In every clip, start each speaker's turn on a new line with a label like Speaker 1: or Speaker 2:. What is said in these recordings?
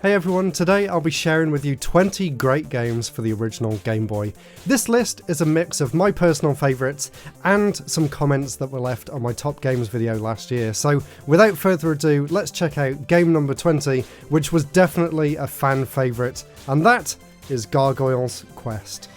Speaker 1: Hey everyone, today I'll be sharing with you 20 great games for the original Game Boy. This list is a mix of my personal favourites and some comments that were left on my top games video last year. So without further ado, let's check out game number 20, which was definitely a fan favourite, and that is Gargoyle's Quest.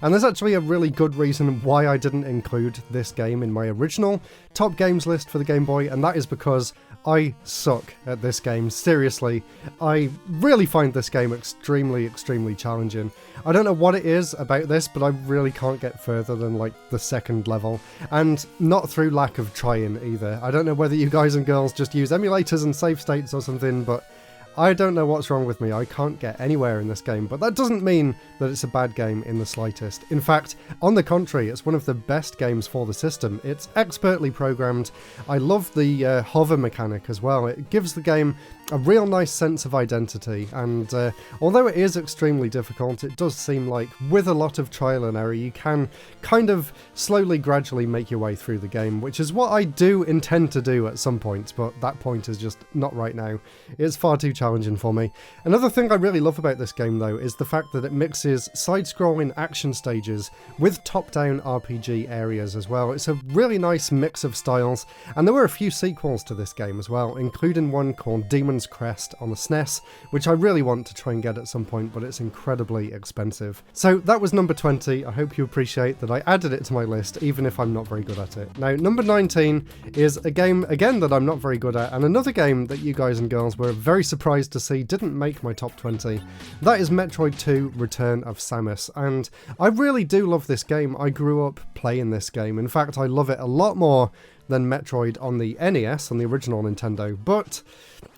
Speaker 1: And there's actually a really good reason why I didn't include this game in my original top games list for the Game Boy, and that is because I suck at this game. Seriously, I really find this game extremely challenging. I don't know what it is about this, but I really can't get further than like the second level, and not through lack of trying either. I don't know whether you guys and girls just use emulators and save states or something, but I don't know what's wrong with me. I can't get anywhere in this game, but that doesn't mean that it's a bad game in the slightest. In fact, on the contrary, it's one of the best games for the system. It's expertly programmed. I love the hover mechanic as well. It gives the game a real nice sense of identity, and although it is extremely difficult, it does seem like with a lot of trial and error you can kind of slowly, gradually make your way through the game, which is what I do intend to do at some point, but that point is just not right now. It's far too challenging for me. Another thing I really love about this game though is the fact that it mixes side-scrolling action stages with top-down RPG areas as well. It's a really nice mix of styles, and there were a few sequels to this game as well, including one called Demon's Crest on the SNES, which I really want to try and get at some point, but it's incredibly expensive. So that was number 20. I hope you appreciate that I added it to my list, even if I'm not very good at it. Now, number 19 is a game, again, that I'm not very good at, and another game that you guys and girls were very surprised to see didn't make my top 20. That is Metroid 2 Return of Samus, and I really do love this game. I grew up playing this game. In fact, I love it a lot more than Metroid on the NES, on the original Nintendo, but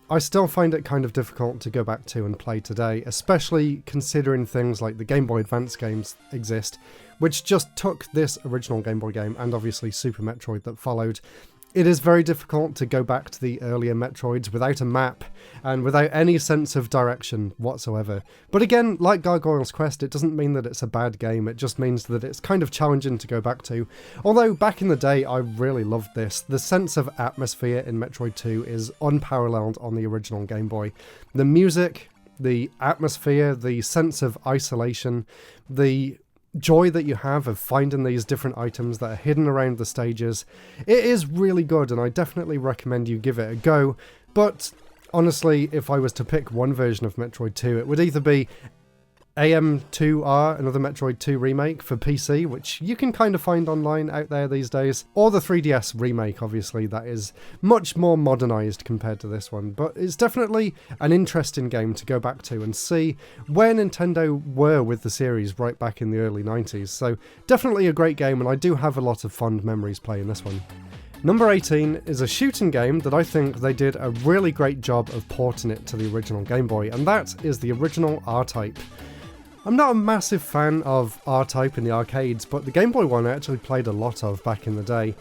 Speaker 1: I still find it kind of difficult to go back to and play today, especially considering things like the Game Boy Advance games exist, which just took this original Game Boy game and obviously Super Metroid that followed. It is very difficult to go back to the earlier Metroids without a map and without any sense of direction whatsoever. But again, like Gargoyle's Quest, it doesn't mean that it's a bad game, it just means that it's kind of challenging to go back to. Although back in the day I really loved this. The sense of atmosphere in Metroid 2 is unparalleled on the original Game Boy. The music, the atmosphere, the sense of isolation, the joy that you have of finding these different items that are hidden around the stages. It is really good, and I definitely recommend you give it a go, but honestly, if I was to pick one version of Metroid 2, it would either be AM2R, another Metroid 2 remake for PC, which you can kind of find online out there these days, or the 3DS remake, obviously, that is much more modernised compared to this one. But it's definitely an interesting game to go back to and see where Nintendo were with the series right back in the early 90s. So definitely a great game, and I do have a lot of fond memories playing this one. Number 18 is a shooting game that I think they did a really great job of porting it to the original Game Boy, and that is the original R-Type. I'm not a massive fan of R-Type in the arcades, but the Game Boy one I actually played a lot of back in the day.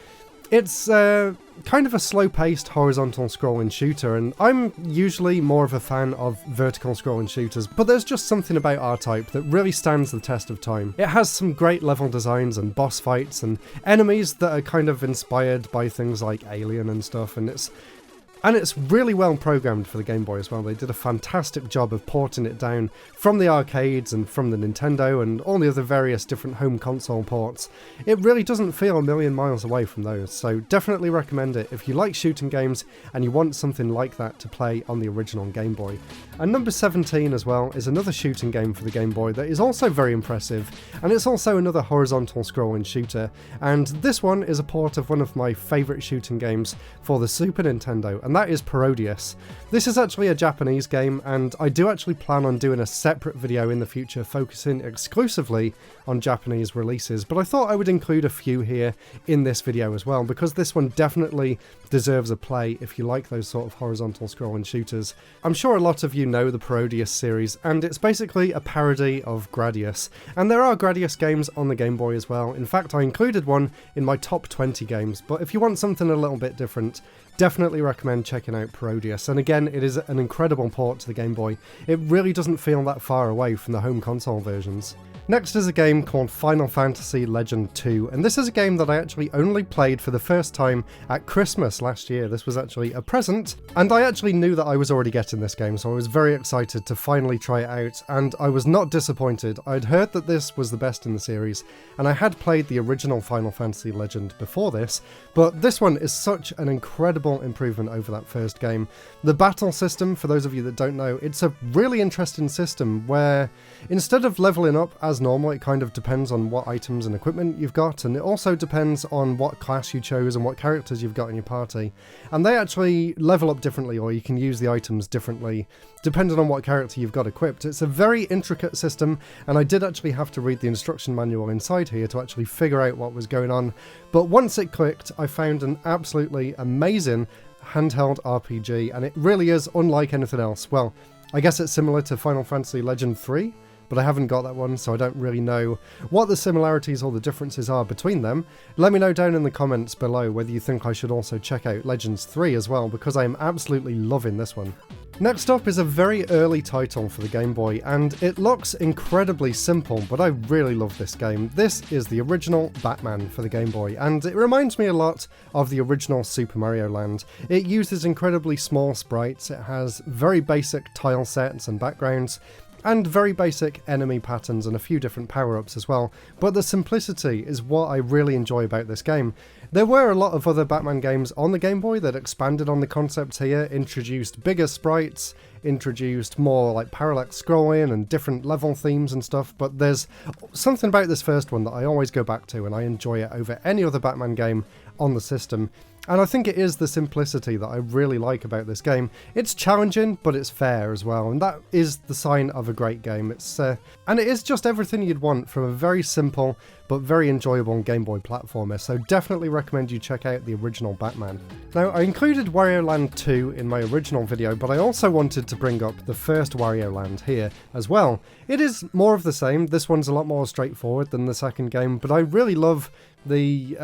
Speaker 1: It's kind of a slow-paced horizontal scrolling shooter, and I'm usually more of a fan of vertical scrolling shooters, but there's just something about R-Type that really stands the test of time. It has some great level designs and boss fights and enemies that are kind of inspired by things like Alien and stuff, and it's really well programmed for the Game Boy as well. They did a fantastic job of porting it down from the arcades and from the Nintendo and all the other various different home console ports. It really doesn't feel a million miles away from those, so definitely recommend it if you like shooting games and you want something like that to play on the original Game Boy. And number 17 as well is another shooting game for the Game Boy that is also very impressive, and it's also another horizontal scrolling shooter, and this one is a port of one of my favourite shooting games for the Super Nintendo, and that is Parodius. This is actually a Japanese game, and I do actually plan on doing a separate video in the future focusing exclusively on Japanese releases, but I thought I would include a few here in this video as well, because this one definitely deserves a play if you like those sort of horizontal scrolling shooters. I'm sure a lot of you know the Parodius series, and it's basically a parody of Gradius, and there are Gradius games on the Game Boy as well. In fact, I included one in my top 20 games, but if you want something a little bit different, definitely recommend checking out Parodius. And again, it is an incredible port to the Game Boy. It really doesn't feel that far away from the home console versions. Next is a game called Final Fantasy Legend 2, and this is a game that I actually only played for the first time at Christmas last year. This was actually a present, and I actually knew that I was already getting this game, so I was very excited to finally try it out, and I was not disappointed. I'd heard that this was the best in the series, and I had played the original Final Fantasy Legend before this, but this one is such an incredible improvement over that first game. The battle system, for those of you that don't know, it's a really interesting system where instead of leveling up as normal, it kind of depends on what items and equipment you've got, and it also depends on what class you chose and what characters you've got in your party. And they actually level up differently, or you can use the items differently depending on what character you've got equipped. It's a very intricate system, and I did actually have to read the instruction manual inside here to actually figure out what was going on. But once it clicked, I found an absolutely amazing handheld RPG, and it really is unlike anything else. Well, I guess it's similar to Final Fantasy Legend 3, but I haven't got that one, so I don't really know what the similarities or the differences are between them. Let me know down in the comments below whether you think I should also check out Legends 3 as well, because I am absolutely loving this one. Next up is a very early title for the Game Boy, and it looks incredibly simple, but I really love this game. This is the original Batman for the Game Boy, and it reminds me a lot of the original Super Mario Land. It uses incredibly small sprites, it has very basic tile sets and backgrounds, and very basic enemy patterns and a few different power-ups as well, but the simplicity is what I really enjoy about this game. There were a lot of other Batman games on the Game Boy that expanded on the concept here, introduced bigger sprites, introduced more like parallax scrolling and different level themes and stuff, but there's something about this first one that I always go back to, and I enjoy it over any other Batman game on the system. And I think it is the simplicity that I really like about this game. It's challenging, but it's fair as well, and that is the sign of a great game. And it is just everything you'd want from a very simple but very enjoyable Game Boy platformer, so definitely recommend you check out the original Batman. Now, I included Wario Land 2 in my original video, but I also wanted to bring up the first Wario Land here as well. It is more of the same. This one's a lot more straightforward than the second game, but I really love the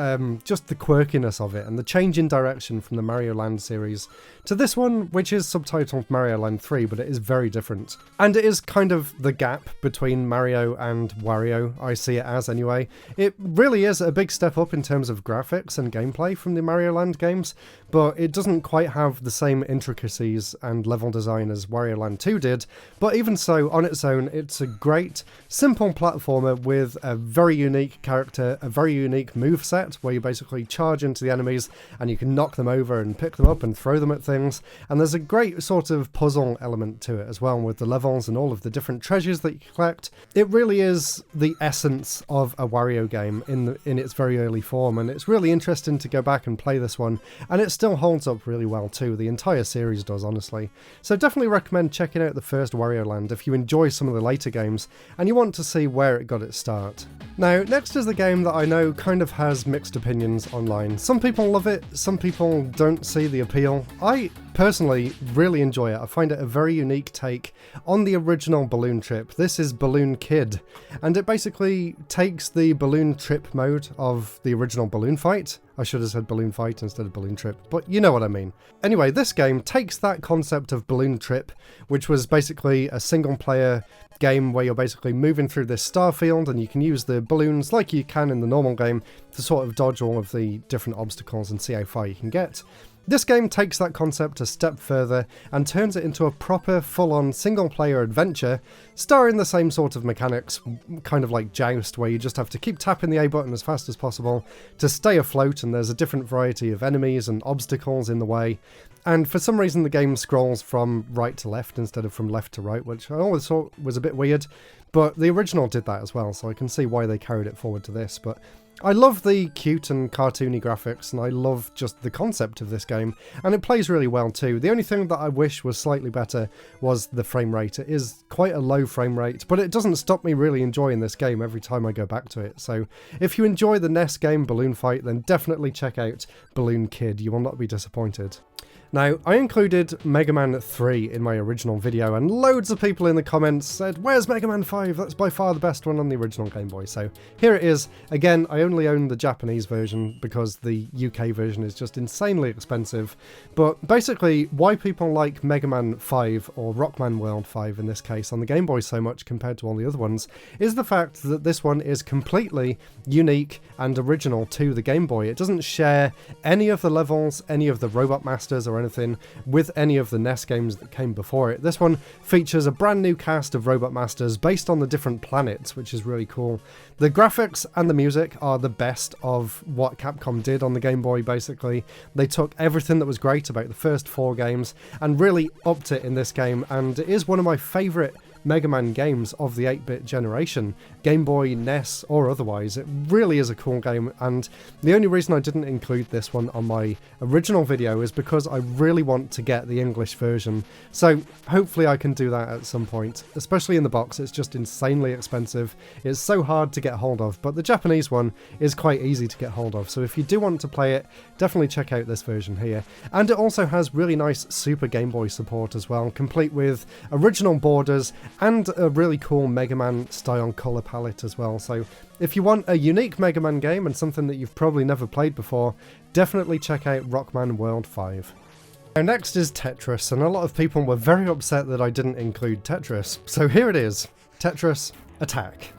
Speaker 1: just the quirkiness of it and the change in direction from the Mario Land series to this one, which is subtitled Mario Land 3, but it is very different. And it is kind of the gap between Mario and Wario, I see it as anyway. It really is a big step up in terms of graphics and gameplay from the Mario Land games, but it doesn't quite have the same intricacies and level design as Wario Land 2 did. But even so, on its own, it's a great, simple platformer with a very unique character, a very unique moveset where you basically charge into the enemies and you can knock them over and pick them up and throw them at things. And there's a great sort of puzzle element to it as well, with the levels and all of the different treasures that you collect. It really is the essence of a Wario game in its very early form, and it's really interesting to go back and play this one, and it still holds up really well too. The entire series does, honestly. So definitely recommend checking out the first Wario Land if you enjoy some of the later games and you want to see where it got its start. Now, next is the game that I know kind of has mixed opinions online. Some people love it, some people don't see the appeal. I personally really enjoy it. I find it a very unique take on the original Balloon Trip. This is Balloon Kid, and it basically takes the Balloon Trip mode of the original Balloon Fight. I should have said Balloon Fight instead of Balloon Trip, but you know what I mean. Anyway, this game takes that concept of Balloon Trip, which was basically a single player game where you're basically moving through this star field and you can use the balloons like you can in the normal game to sort of dodge all of the different obstacles and see how far you can get. This game takes that concept a step further and turns it into a proper full-on single-player adventure, starring the same sort of mechanics, kind of like Joust, where you just have to keep tapping the A button as fast as possible to stay afloat, and there's a different variety of enemies and obstacles in the way. And for some reason the game scrolls from right to left instead of from left to right, which I always thought was a bit weird, but the original did that as well, so I can see why they carried it forward to this. But I love the cute and cartoony graphics, and I love just the concept of this game, and it plays really well too. The only thing that I wish was slightly better was the frame rate. It is quite a low frame rate, but it doesn't stop me really enjoying this game every time I go back to it. So if you enjoy the NES game Balloon Fight, then definitely check out Balloon Kid. You will not be disappointed. Now, I included Mega Man 3 in my original video, and loads of people in the comments said, "Where's Mega Man 5? That's by far the best one on the original Game Boy." So here it is. Again, I only own the Japanese version because the UK version is just insanely expensive. But basically, why people like Mega Man 5, or Rockman World 5 in this case, on the Game Boy so much compared to all the other ones, is the fact that this one is completely unique and original to the Game Boy. It doesn't share any of the levels, any of the Robot Masters or anything with any of the NES games that came before it. This one features a brand new cast of Robot Masters based on the different planets, which is really cool. The graphics and the music are the best of what Capcom did on the Game Boy, basically. They took everything that was great about the first 4 games and really upped it in this game, and it is one of my favourite Mega Man games of the 8-bit generation, Game Boy, NES or otherwise. It really is a cool game, and the only reason I didn't include this one on my original video is because I really want to get the English version, so hopefully I can do that at some point. Especially in the box, it's just insanely expensive. It's so hard to get hold of, but the Japanese one is quite easy to get hold of, so if you do want to play it, definitely check out this version here. And it also has really nice Super Game Boy support as well, complete with original borders and a really cool Mega Man style colour palette as well. So if you want a unique Mega Man game and something that you've probably never played before, definitely check out Rockman World 5. Now next is Tetris, and a lot of people were very upset that I didn't include Tetris. So here it is, Tetris Attack.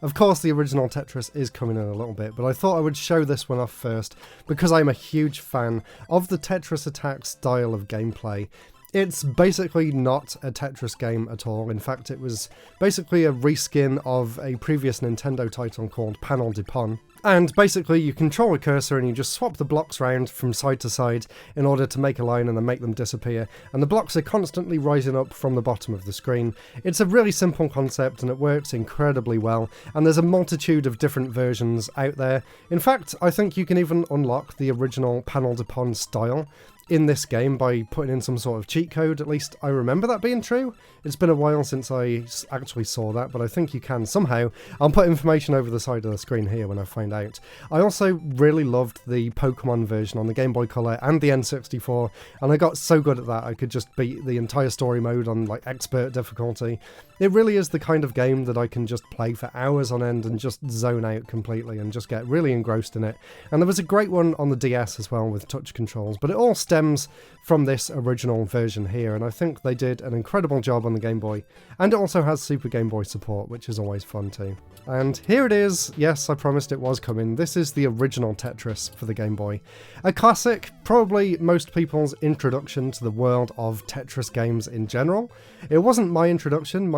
Speaker 1: Of course the original Tetris is coming in a little bit, but I thought I would show this one off first because I'm a huge fan of the Tetris Attack style of gameplay. It's basically not a Tetris game at all. In fact, it was basically a reskin of a previous Nintendo title called Panel de Pon. And basically you control a cursor and you just swap the blocks around from side to side in order to make a line and then make them disappear, and the blocks are constantly rising up from the bottom of the screen. It's a really simple concept and it works incredibly well, and there's a multitude of different versions out there. In fact, I think you can even unlock the original Panel de Pon style in this game by putting in some sort of cheat code. At least I remember that being true. It's been a while since I actually saw that, but I think you can somehow. I'll put information over the side of the screen here when I find out. I also really loved the Pokemon version on the Game Boy Color and the N64, and I got so good at that I could just beat the entire story mode on like expert difficulty. It really is the kind of game that I can just play for hours on end and just zone out completely and just get really engrossed in it. And there was a great one on the DS as well with touch controls, but it all stems from this original version here, and I think they did an incredible job on the Game Boy. And it also has Super Game Boy support, which is always fun too. And here it is. Yes, I promised it was coming. This is the original Tetris for the Game Boy. A classic, probably most people's introduction to the world of Tetris games in general. It wasn't my introduction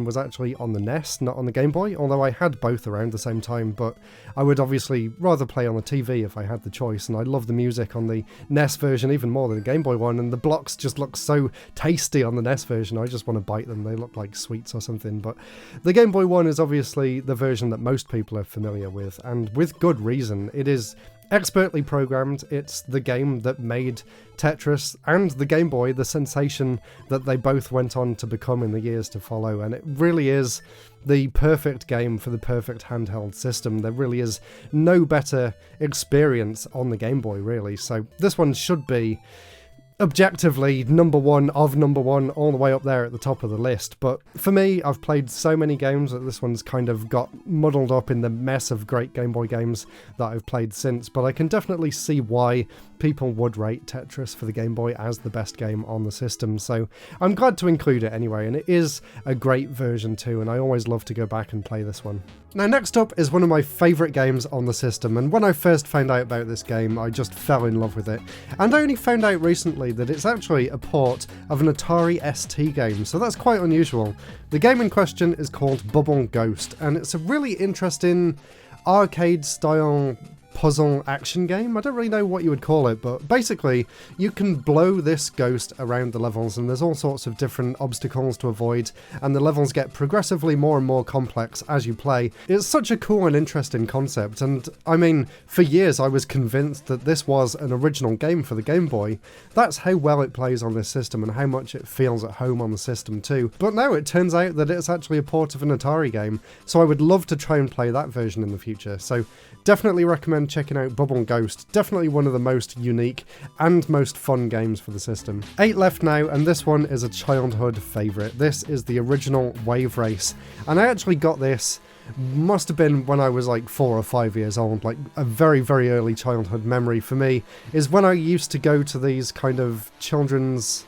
Speaker 1: was actually on the NES, not on the Game Boy, although I had both around the same time, but I would obviously rather play on the TV if I had the choice, and I love the music on the NES version even more than the Game Boy one, and the blocks just look so tasty on the NES version, I just want to bite them, they look like sweets or something. But the Game Boy one is obviously the version that most people are familiar with, and with good reason. It is expertly programmed. It's the game that made Tetris and the Game Boy the sensation that they both went on to become in the years to follow, and it really is the perfect game for the perfect handheld system. There really is no better experience on the Game Boy, really, so this one should be objectively number one of number one, all the way up there at the top of the list. But for me, I've played so many games that this one's kind of got muddled up in the mess of great Game Boy games that I've played since, but I can definitely see why people would rate Tetris for the Game Boy as the best game on the system, so I'm glad to include it anyway, and it is a great version too, and I always love to go back and play this one. Now next up is one of my favourite games on the system, and when I first found out about this game I just fell in love with it, and I only found out recently that it's actually a port of an Atari ST game, so that's quite unusual. The game in question is called Bubble Ghost, and it's a really interesting arcade style puzzle action game. I don't really know what you would call it, but basically you can blow this ghost around the levels, and there's all sorts of different obstacles to avoid, and the levels get progressively more and more complex as you play. It's such a cool and interesting concept, and I mean, for years I was convinced that this was an original game for the Game Boy. That's how well it plays on this system and how much it feels at home on the system too. But no, it turns out that it's actually a port of an Atari game, so I would love to try and play that version in the future. So definitely recommend recommend checking out Bubble Ghost. Definitely one of the most unique and most fun games for the system. 8 left now, and this one is a childhood favourite. This is the original Wave Race, and I actually got this, must have been when I was like 4 or 5 years old. Like a very, very early childhood memory for me is when I used to go to these kind of children's,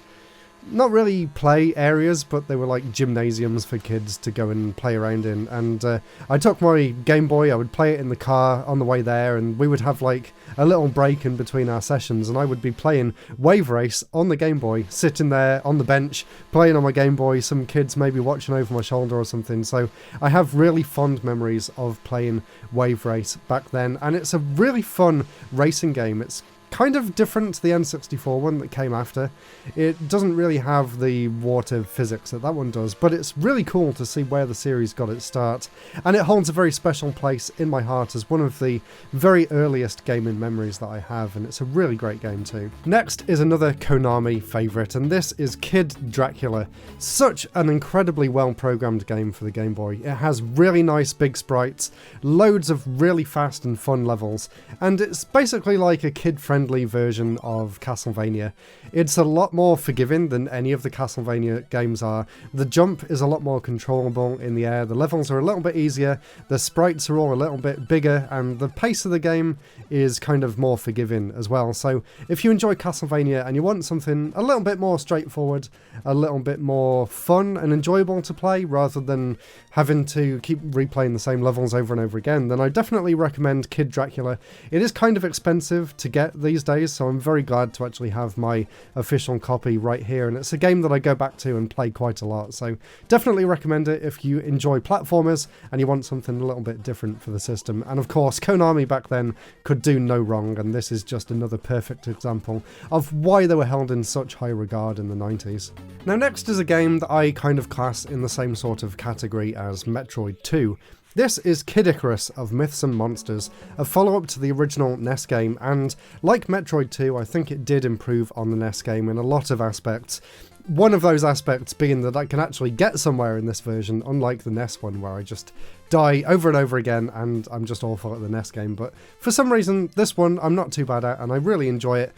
Speaker 1: not really play areas, but they were like gymnasiums for kids to go and play around in. And I took my Game Boy, I would play it in the car on the way there, and we would have like a little break in between our sessions, and I would be playing Wave Race on the Game Boy, sitting there on the bench, playing on my Game Boy, some kids maybe watching over my shoulder or something. So I have really fond memories of playing Wave Race back then, and it's a really fun racing game. It's kind of different to the N64 one that came after. It doesn't really have the water physics that one does, but it's really cool to see where the series got its start, and it holds a very special place in my heart as one of the very earliest gaming memories that I have, and it's a really great game too. Next is another Konami favourite, and this is Kid Dracula. Such an incredibly well programmed game for the Game Boy. It has really nice big sprites, loads of really fast and fun levels, and it's basically like a kid-friendly version of Castlevania. It's a lot more forgiving than any of the Castlevania games are. The jump is a lot more controllable in the air, the levels are a little bit easier, the sprites are all a little bit bigger, and the pace of the game is kind of more forgiving as well. So if you enjoy Castlevania and you want something a little bit more straightforward, a little bit more fun and enjoyable to play rather than having to keep replaying the same levels over and over again, then I definitely recommend Kid Dracula. It is kind of expensive to get these days, so I'm very glad to actually have my official copy right here, and it's a game that I go back to and play quite a lot, so definitely recommend it if you enjoy platformers and you want something a little bit different for the system. And of course, Konami back then could do no wrong, and this is just another perfect example of why they were held in such high regard in the 90s. Now next is a game that I kind of class in the same sort of category as Metroid 2. This is Kid Icarus of Myths and Monsters, a follow-up to the original NES game, and like Metroid 2, I think it did improve on the NES game in a lot of aspects. One of those aspects being that I can actually get somewhere in this version, unlike the NES one where I just die over and over again and I'm just awful at the NES game. But for some reason, this one I'm not too bad at and I really enjoy it.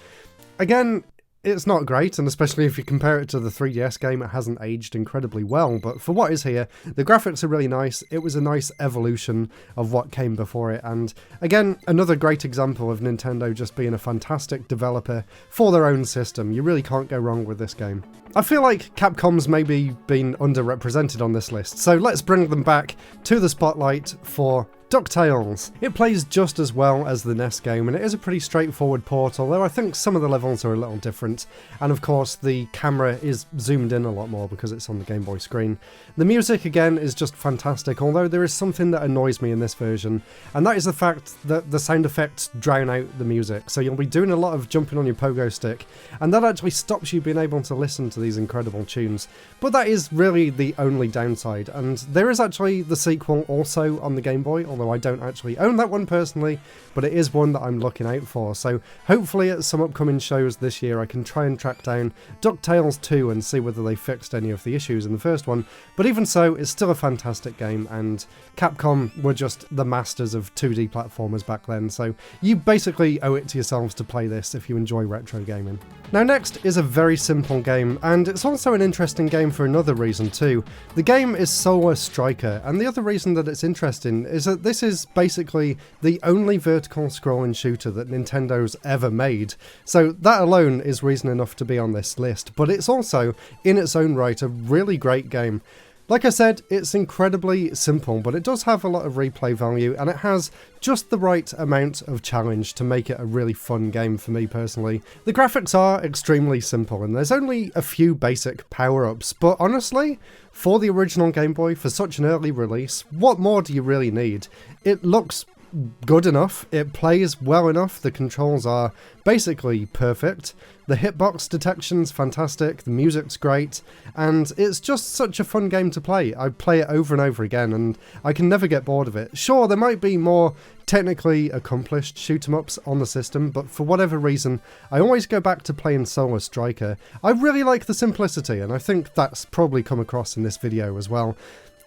Speaker 1: Again, it's not great, and especially if you compare it to the 3DS game, it hasn't aged incredibly well, but for what is here, the graphics are really nice. It was a nice evolution of what came before it, and again, another great example of Nintendo just being a fantastic developer for their own system. You really can't go wrong with this game. I feel like Capcom's maybe been underrepresented on this list, so let's bring them back to the spotlight for DuckTales. It plays just as well as the NES game, and it is a pretty straightforward port, although I think some of the levels are a little different, and of course the camera is zoomed in a lot more because it's on the Game Boy screen. The music again is just fantastic, although there is something that annoys me in this version, and that is the fact that the sound effects drown out the music, so you'll be doing a lot of jumping on your pogo stick, and that actually stops you being able to listen to these incredible tunes. But that is really the only downside, and there is actually the sequel also on the Game Boy, although I don't actually own that one personally, but it is one that I'm looking out for, so hopefully at some upcoming shows this year I can try and track down DuckTales 2 and see whether they fixed any of the issues in the first one. But even so, it's still a fantastic game, and Capcom were just the masters of 2D platformers back then, so you basically owe it to yourselves to play this if you enjoy retro gaming. Now next is a very simple game, and it's also an interesting game for another reason too. The game is Solar Striker, and the other reason that it's interesting is that this is basically the only vertical scrolling shooter that Nintendo's ever made, so that alone is reason enough to be on this list, but it's also, in its own right, a really great game. Like I said, it's incredibly simple, but it does have a lot of replay value, and it has just the right amount of challenge to make it a really fun game for me personally. The graphics are extremely simple, and there's only a few basic power-ups, but honestly, for the original Game Boy, for such an early release, what more do you really need? It looks good enough, it plays well enough, the controls are basically perfect, the hitbox detection's fantastic, the music's great, and it's just such a fun game to play. I play it over and over again and I can never get bored of it. Sure, there might be more technically accomplished shoot-em-ups on the system, but for whatever reason, I always go back to playing Solar Striker. I really like the simplicity, and I think that's probably come across in this video as well.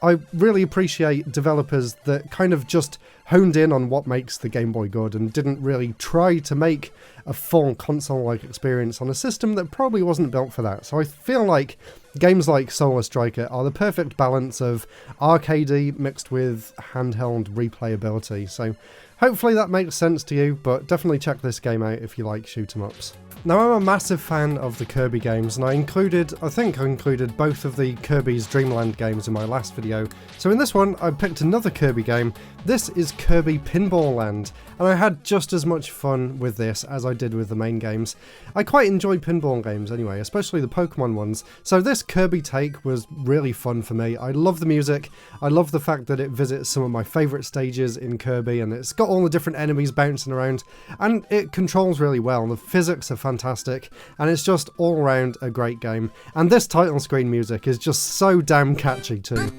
Speaker 1: I really appreciate developers that kind of just honed in on what makes the Game Boy good and didn't really try to make a full console-like experience on a system that probably wasn't built for that. So I feel like games like Solar Striker are the perfect balance of arcadey mixed with handheld replayability. So hopefully that makes sense to you, but definitely check this game out if you like shoot-'em-ups. Now, I'm a massive fan of the Kirby games, and I think I included both of the Kirby's Dream Land games in my last video. So in this one, I picked another Kirby game. This is Kirby Pinball Land, and I had just as much fun with this as I did with the main games. I quite enjoy pinball games anyway, especially the Pokemon ones, so this Kirby take was really fun for me. I love the music, I love the fact that it visits some of my favourite stages in Kirby, and it's got all the different enemies bouncing around, and it controls really well. The physics are fantastic, and it's just all around a great game. And this title screen music is just so damn catchy too.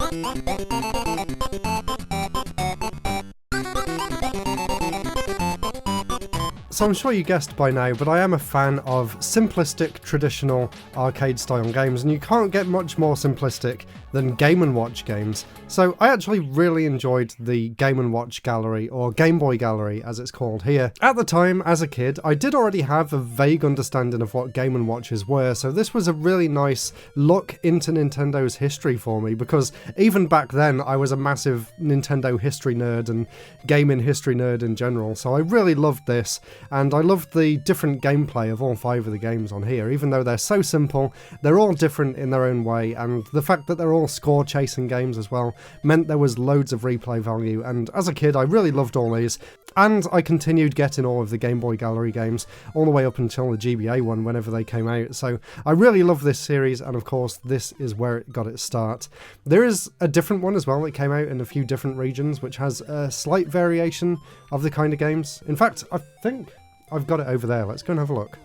Speaker 1: So I'm sure you guessed by now, but I am a fan of simplistic, traditional arcade-style games, and you can't get much more simplistic than Game & Watch games. So I actually really enjoyed the Game & Watch gallery, or Game Boy gallery as it's called here. At the time, as a kid, I did already have a vague understanding of what Game & Watches were, so this was a really nice look into Nintendo's history for me, because even back then I was a massive Nintendo history nerd and gaming history nerd in general, so I really loved this, and I loved the different gameplay of all 5 of the games on here. Even though they're so simple, they're all different in their own way, and the fact that they're all score chasing games as well meant there was loads of replay value, and as a kid I really loved all these, and I continued getting all of the Game Boy Gallery games all the way up until the GBA one whenever they came out, so I really love this series, and of course this is where it got its start. There is a different one as well that came out in a few different regions which has a slight variation of the kind of games. In fact, I think I've got it over there. Let's go and have a look.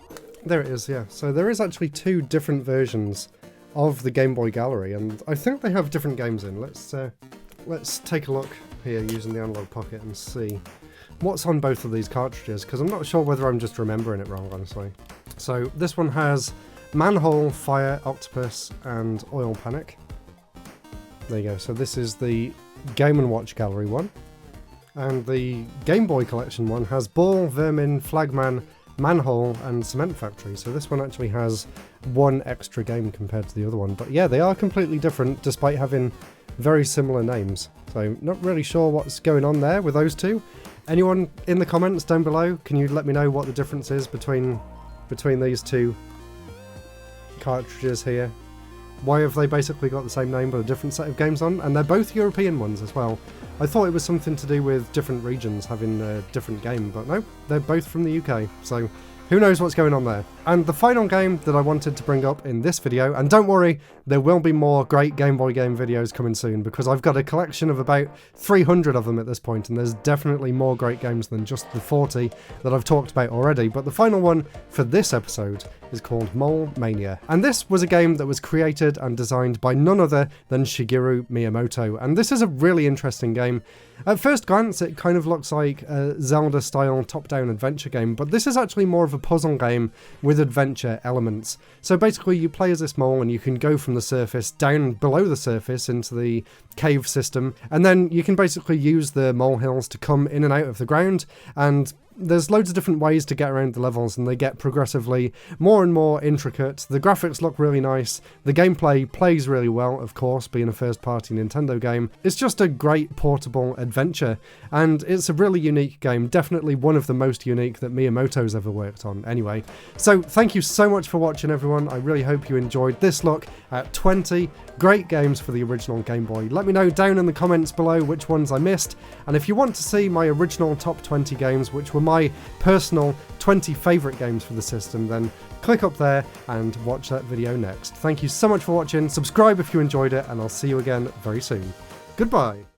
Speaker 1: There it is, yeah. So there is actually 2 different versions of the Game Boy Gallery, and I think they have different games in. Let's take a look here using the analog pocket and see what's on both of these cartridges, because I'm not sure whether I'm just remembering it wrong, honestly. So this one has Manhole, Fire, Octopus, and Oil Panic. There you go. So this is the Game & Watch Gallery one. And the Game Boy Collection one has Ball, Vermin, Flagman, Manhole, and Cement Factory. So this one actually has 1 extra game compared to the other one. But yeah, they are completely different despite having very similar names. So not really sure what's going on there with those 2. Anyone in the comments down below, can you let me know what the difference is between these 2 cartridges here? Why have they basically got the same name but a different set of games on? And they're both European ones as well. I thought it was something to do with different regions having a different game, but no, they're both from the UK, so who knows what's going on there. And the final game that I wanted to bring up in this video, and don't worry, there will be more great Game Boy game videos coming soon, because I've got a collection of about 300 of them at this point, and there's definitely more great games than just the 40 that I've talked about already. But the final one for this episode is called Mole Mania, and this was a game that was created and designed by none other than Shigeru Miyamoto, and this is a really interesting game. At first glance it kind of looks like a Zelda style top-down adventure game, but this is actually more of a puzzle game with adventure elements. So basically you play as this mole and you can go from the surface down below the surface into the cave system, and then you can basically use the molehills to come in and out of the ground, and there's loads of different ways to get around the levels, and they get progressively more and more intricate. The graphics look really nice, the gameplay plays really well, of course, being a first-party Nintendo game. It's just a great portable adventure, and it's a really unique game, definitely one of the most unique that Miyamoto's ever worked on anyway. So thank you so much for watching, everyone. I really hope you enjoyed this look at 20 great games for the original Game Boy. Let me know down in the comments below which ones I missed, and if you want to see my original top 20 games, which were my personal 20 favourite games for the system, then click up there and watch that video next. Thank you so much for watching, subscribe if you enjoyed it, and I'll see you again very soon. Goodbye!